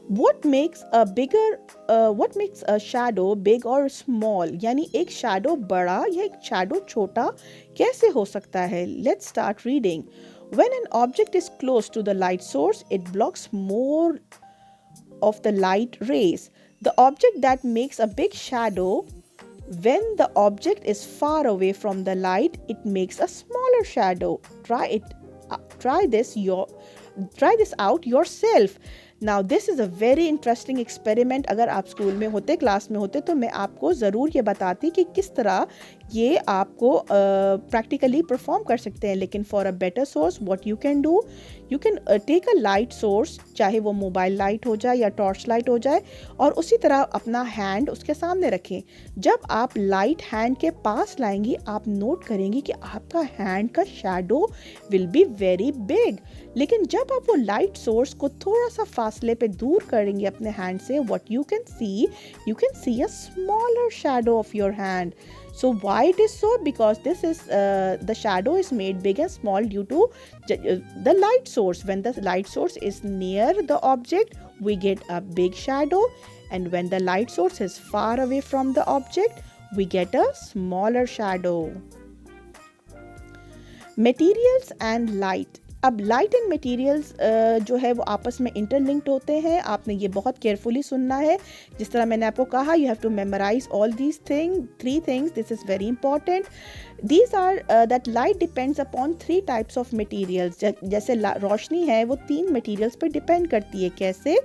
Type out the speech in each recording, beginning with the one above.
what makes a shadow big or small? यानी एक shadow बड़ा या एक shadow छोटा कैसे हो सकता है? Let's start reading. When an object is close to the light source, it blocks more of the light rays. The object that makes a big shadow, when the object is far away from the light, it makes a smaller shadow. Try this out yourself. Now this is a very interesting experiment. अगर आप school में होते, class में होते, तो मैं आपको ज़रूर ये बताती कि किस तरह ये आपको प्रैक्टिकली परफॉर्म कर सकते हैं. लेकिन for a better source what you can do, you can take a light source, चाहे वो मोबाइल लाइट हो जाए या टॉर्च लाइट हो जाए, और उसी तरह अपना हैंड उसके सामने रखें. जब आप लाइट हैंड के पास लाएंगी, आप नोट करेंगी कि आपका हैंड का shadow will be very big. लेकिन जब आप वो लाइट सोर्स को थोड़ा सा फासले पे दूर करेंगे अपने हैंड से, what you can C a smaller shadow of your hand. So why it is so? Because the shadow is made big and small due to the light source. When the light source is near the object, we get a big shadow, and when the light source is far away from the object, we get a smaller shadow. Materials and light. अब light and materials जो है वो आपस में interlinked होते हैं. आपने ये बहुत केयरफुली सुनना है. जिस तरह मैंने आपको कहा, you have to memorise all these three things. This is very important. These are that light depends upon 3 types of materials. जैसे रोशनी है वो 3 मटेरियल्स पर डिपेंड करती है. कैसे?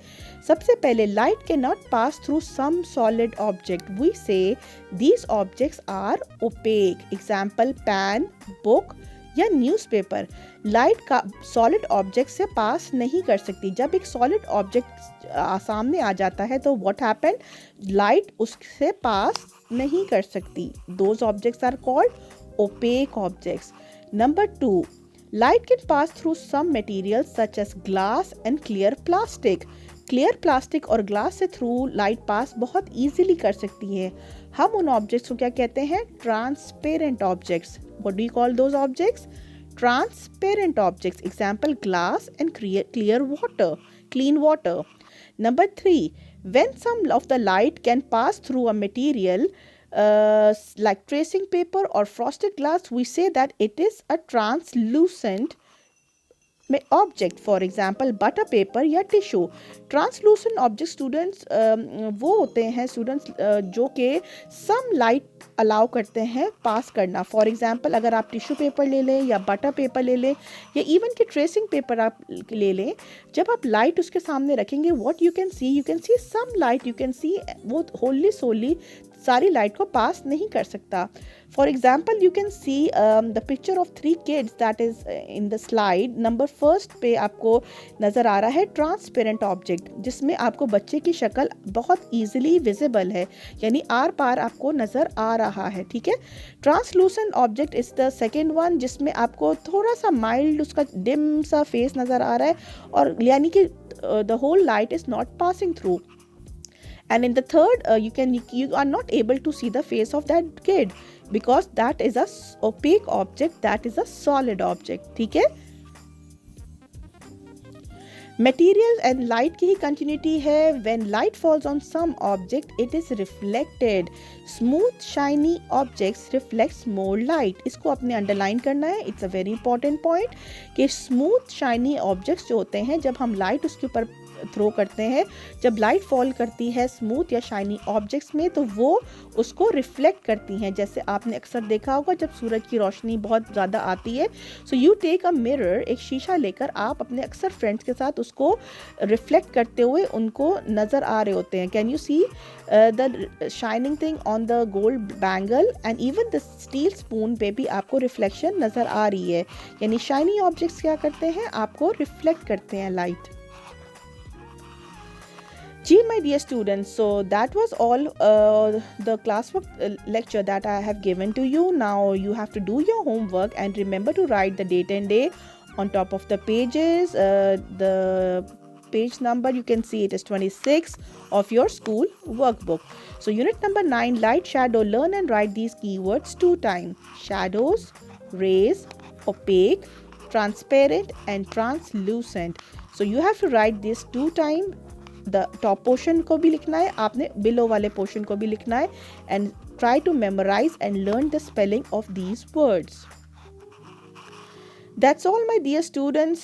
सबसे पहले, light can not pass through some solid object. We say these objects are opaque. Example, pen, book या न्यूज़पेपर. लाइट का सॉलिड ऑब्जेक्ट से पास नहीं कर सकती. जब एक सॉलिड ऑब्जेक्ट सामने आ जाता है तो व्हाट हैपन, लाइट उससे पास नहीं कर सकती. Those objects are called opaque objects. Number 2, light can pass through some materials such as glass and clear plastic. Clear plastic और ग्लास से थ्रू लाइट पास बहुत ईजीली कर सकती है. हम उन ऑब्जेक्ट्स को क्या कहते हैं? Transparent objects. What do you call those objects? Transparent objects. Example, glass and clean water. Number 3, when some of the light can pass through a material like tracing paper or frosted glass, we say that it is a translucent object. For example, butter paper या tissue. Translucent object students वो होते हैं students जो कि some light allow करते हैं पास करना. For example, अगर आप टिश्यू पेपर ले लें या बटर पेपर ले लें या इवन कि ट्रेसिंग पेपर आप ले लें, जब आप लाइट उसके सामने रखेंगे, what you can see some light. You can see वो होली सोली सारी लाइट को पास नहीं कर सकता. For example, you can see the picture of 3 kids that is in the slide. Number 1 पे आपको नज़र आ रहा है ट्रांसपेरेंट ऑब्जेक्ट, जिसमें आपको बच्चे की शक्ल बहुत ईजिली विजिबल है, यानी आर पार आपको नज़र आ रहा है. ठीक है. Translucent object is the second one, जिसमें आपको थोड़ा सा माइल्ड उसका डिम सा फेस नज़र आ रहा है, और यानी कि the whole light is not passing through. And in the third, you are not able to see the face of that kid because that is a opaque object, that is a solid object. ठीक है. Material and light की ही continuity है. When light falls on some object, it is reflected. Smooth, shiny objects reflects more light. इसको अपने underline करना है. It's a very important point कि smooth, shiny objects जो होते हैं, जब हम लाइट उसके ऊपर थ्रो करते हैं, जब लाइट फॉल करती है स्मूथ या शाइनी ऑब्जेक्ट्स में, तो वो उसको रिफ्लेक्ट करती हैं. जैसे आपने अक्सर देखा होगा जब सूरज की रोशनी बहुत ज़्यादा आती है, so you take a mirror, एक शीशा लेकर आप अपने अक्सर फ्रेंड्स के साथ उसको रिफ्लेक्ट करते हुए उनको नज़र आ रहे होते हैं. Can you see the shining thing on the gold bangle and even the steel spoon पे भी आपको रिफ्लेक्शन नज़र आ रही है. यानी शाइनी ऑब्जेक्ट्स क्या करते हैं? आपको रिफ्लेक्ट करते हैं light. Gee, my dear students, so that was all the classwork lecture that I have given to you. Now you have to do your homework and remember to write the date and day on top of the pages. The page number, you can see it is 26 of your school workbook. So unit number 9, light, shadow. Learn and write these keywords 2 times. Shadows, rays, opaque, transparent and translucent. So you have to write this 2 times. The top portion को भी लिखना है, आपने below वाले portion को भी लिखना है, and try to memorise and learn the spelling of these words. That's all, my dear students.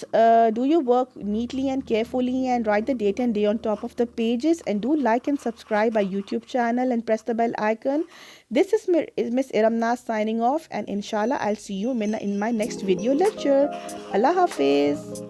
Do your work neatly and carefully and write the date and day on top of the pages, and do like and subscribe our YouTube channel and press the bell icon. This is Miss Iramnaz signing off, and inshallah I'll see you in my next video lecture. Allah Hafiz.